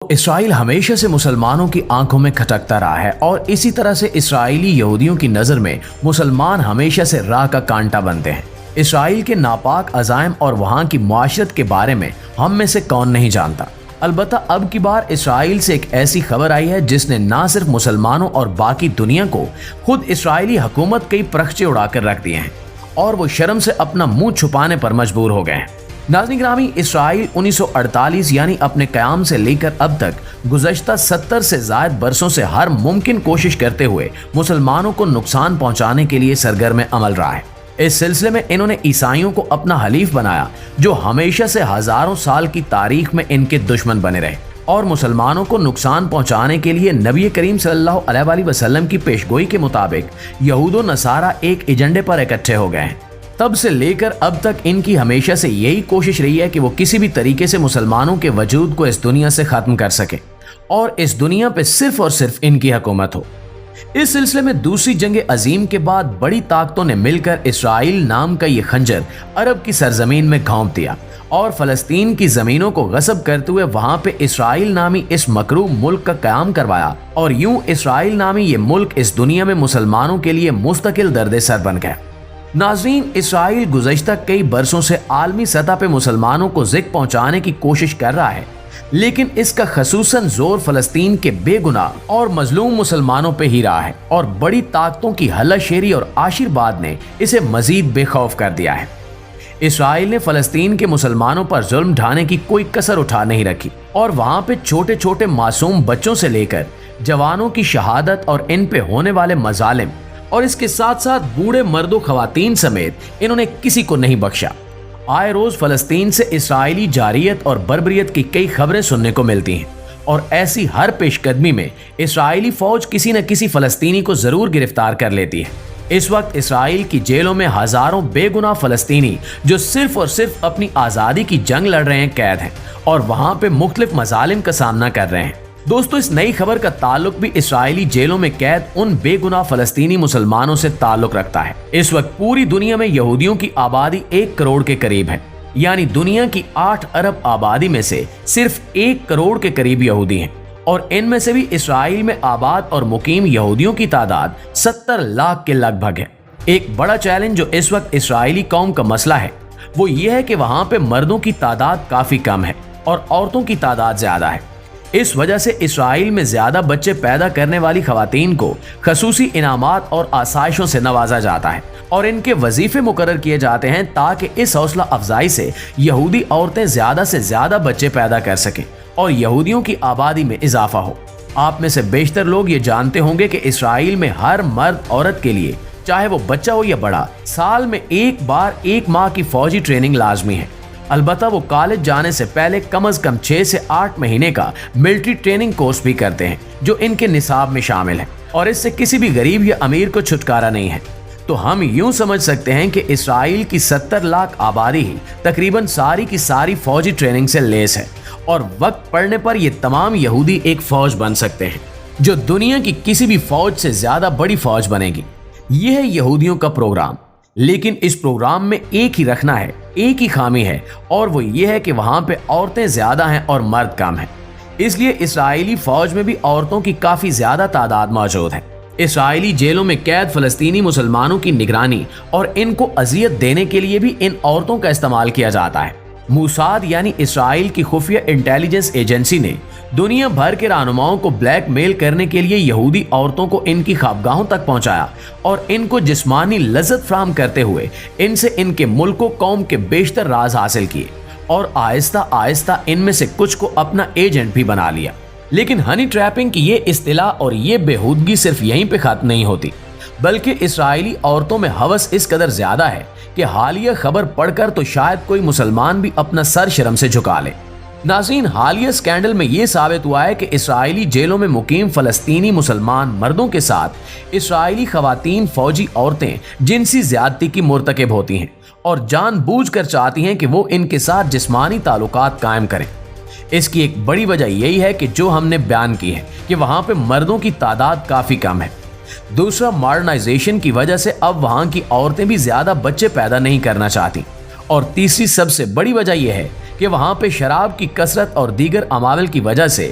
اسرائیل ہمیشہ سے مسلمانوں کی آنکھوں میں کھٹکتا رہا ہے اور اسی طرح سے اسرائیلی یہودیوں کی نظر میں مسلمان ہمیشہ سے راہ کا کانٹا بنتے ہیں۔ اسرائیل کے ناپاک عزائم اور وہاں کی معاشرت کے بارے میں ہم میں سے کون نہیں جانتا۔ البتہ اب کی بار اسرائیل سے ایک ایسی خبر آئی ہے جس نے نہ صرف مسلمانوں اور باقی دنیا کو خود اسرائیلی حکومت کے پرخچے اڑا کر رکھ دیے ہیں اور وہ شرم سے اپنا منہ چھپانے پر مجبور ہو گئے ہیں۔ ناظرین گرامی، اسرائیل 1948 یعنی اپنے قیام سے لے کر اب تک گزشتہ 70 سے زائد برسوں سے ہر ممکن کوشش کرتے ہوئے مسلمانوں کو نقصان پہنچانے کے لیے سرگرم عمل رہا ہے۔ اس سلسلے میں انہوں نے عیسائیوں کو اپنا حلیف بنایا جو ہمیشہ سے ہزاروں سال کی تاریخ میں ان کے دشمن بنے رہے، اور مسلمانوں کو نقصان پہنچانے کے لیے نبی کریم صلی اللہ علیہ وآلہ وسلم کی پیشگوئی کے مطابق یہود و نصارہ ایک ایجنڈے پر اکٹھے ہو گئے ہیں۔ تب سے لے کر اب تک ان کی ہمیشہ سے یہی کوشش رہی ہے کہ وہ کسی بھی طریقے سے مسلمانوں کے وجود کو اس دنیا سے ختم کر سکے اور اس دنیا پہ صرف اور صرف ان کی حکومت ہو۔ اس سلسلے میں دوسری جنگ عظیم کے بعد بڑی طاقتوں نے مل کر اسرائیل نام کا یہ خنجر عرب کی سرزمین میں گھونپ دیا اور فلسطین کی زمینوں کو غصب کرتے ہوئے وہاں پہ اسرائیل نامی اس مکروہ ملک کا قیام کروایا، اور یوں اسرائیل نامی یہ ملک اس دنیا میں مسلمانوں کے لیے مستقل درد سر بن گیا۔ ناظرین، اسرائیل گزشتہ کئی برسوں سے عالمی سطح پہ مسلمانوں کو ذکر پہنچانے کی کوشش کر رہا ہے، لیکن اس کا خصوصاً زور فلسطین کے بے گناہ اور مظلوم مسلمانوں پہ ہی رہا ہے، اور بڑی طاقتوں کی ہلہ شیری اور آشیرواد نے اسے مزید بے خوف کر دیا ہے۔ اسرائیل نے فلسطین کے مسلمانوں پر ظلم ڈھانے کی کوئی کسر اٹھا نہیں رکھی، اور وہاں پہ چھوٹے چھوٹے معصوم بچوں سے لے کر جوانوں کی شہادت اور ان پہ ہونے والے مظالم، اور اس کے ساتھ ساتھ بوڑھے مرد و خواتین سمیت انہوں نے کسی کو نہیں بخشا۔ آئے روز فلسطین سے اسرائیلی جاریت اور بربریت کی کئی خبریں سننے کو ملتی ہیں، اور ایسی ہر پیش قدمی میں اسرائیلی فوج کسی نہ کسی فلسطینی کو ضرور گرفتار کر لیتی ہے۔ اس وقت اسرائیل کی جیلوں میں ہزاروں بے گناہ فلسطینی جو صرف اور صرف اپنی آزادی کی جنگ لڑ رہے ہیں قید ہیں، اور وہاں پہ مختلف مظالم کا سامنا کر رہے ہیں۔ دوستو، اس نئی خبر کا تعلق بھی اسرائیلی جیلوں میں قید ان بے گناہ فلسطینی مسلمانوں سے تعلق رکھتا ہے۔ اس وقت پوری دنیا میں یہودیوں کی آبادی 1 کروڑ کے قریب ہے، یعنی دنیا کی 8 ارب آبادی میں سے صرف 1 کروڑ کے قریب یہودی ہیں، اور ان میں سے بھی اسرائیل میں آباد اور مقیم یہودیوں کی تعداد 70 لاکھ کے لگ بھگ ہے۔ ایک بڑا چیلنج جو اس وقت اسرائیلی قوم کا مسئلہ ہے وہ یہ ہے کہ وہاں پہ مردوں کی تعداد کافی کم ہے اور عورتوں کی تعداد زیادہ ہے۔ اس وجہ سے اسرائیل میں زیادہ بچے پیدا کرنے والی خواتین کو خصوصی انعامات اور آسائشوں سے نوازا جاتا ہے، اور ان کے وظیفے مقرر کیے جاتے ہیں تاکہ اس حوصلہ افزائی سے یہودی عورتیں زیادہ سے زیادہ بچے پیدا کر سکیں اور یہودیوں کی آبادی میں اضافہ ہو۔ آپ میں سے بیشتر لوگ یہ جانتے ہوں گے کہ اسرائیل میں ہر مرد عورت کے لیے، چاہے وہ بچہ ہو یا بڑا، سال میں ایک بار 1 ماہ کی فوجی ٹریننگ لازمی ہے۔ البتہ وہ کالج جانے سے پہلے کم از کم 6 سے 8 مہینے کا ملٹری ٹریننگ کورس بھی کرتے ہیں جو ان کے نصاب میں شامل ہے، اور اس سے کسی بھی غریب یا امیر کو چھٹکارا نہیں ہے۔ تو ہم یوں سمجھ سکتے ہیں کہ اسرائیل کی 70 لاکھ آبادی ہی تقریباً ساری کی ساری فوجی ٹریننگ سے لیس ہے، اور وقت پڑنے پر یہ تمام یہودی ایک فوج بن سکتے ہیں جو دنیا کی کسی بھی فوج سے زیادہ بڑی فوج بنے گی۔ یہ ہے یہودیوں کا پروگرام، لیکن اس پروگرام میں ایک ہی رکھنا ہے، ایک ہی خامی ہے، اور وہ یہ ہے کہ وہاں پہ عورتیں زیادہ ہیں اور مرد کم ہیں۔ اس لیے اسرائیلی فوج میں بھی عورتوں کی کافی زیادہ تعداد موجود ہے۔ اسرائیلی جیلوں میں قید فلسطینی مسلمانوں کی نگرانی اور ان کو اذیت دینے کے لیے بھی ان عورتوں کا استعمال کیا جاتا ہے۔ موساد یعنی اسرائیل کی خفیہ انٹیلیجنس ایجنسی نے دنیا بھر کے رہنماؤں کو بلیک میل کرنے کے لیے یہودی عورتوں کو ان کی خوابگاہوں تک پہنچایا اور ان کو جسمانی لذت فراہم کرتے ہوئے ان سے ان کے ملک و قوم کے بیشتر راز حاصل کیے، اور آہستہ آہستہ ان میں سے کچھ کو اپنا ایجنٹ بھی بنا لیا۔ لیکن ہنی ٹریپنگ کی یہ اصطلاح اور یہ بےہودگی صرف یہیں پہ ختم نہیں ہوتی، بلکہ اسرائیلی عورتوں میں ہوس اس قدر زیادہ ہے کہ حالیہ خبر پڑھ کر تو شاید کوئی مسلمان بھی اپنا سر شرم سے جھکا لے۔ ناظرین، حالیہ سکینڈل میں یہ ثابت ہوا ہے کہ اسرائیلی جیلوں میں مقیم فلسطینی مسلمان مردوں کے ساتھ اسرائیلی خواتین فوجی عورتیں جنسی زیادتی کی مرتکب ہوتی ہیں اور جان بوجھ کر چاہتی ہیں کہ وہ ان کے ساتھ جسمانی تعلقات قائم کریں۔ اس کی ایک بڑی وجہ یہی ہے کہ جو ہم نے بیان کی ہے کہ وہاں پہ مردوں کی تعداد کافی کم ہے۔ دوسرا، ماڈرنائزیشن کی وجہ سے اب وہاں کی عورتیں بھی زیادہ بچے پیدا نہیں کرنا چاہتی، اور تیسری سب سے بڑی وجہ یہ ہے کہ وہاں پہ شراب کی کثرت اور دیگر عوامل کی وجہ سے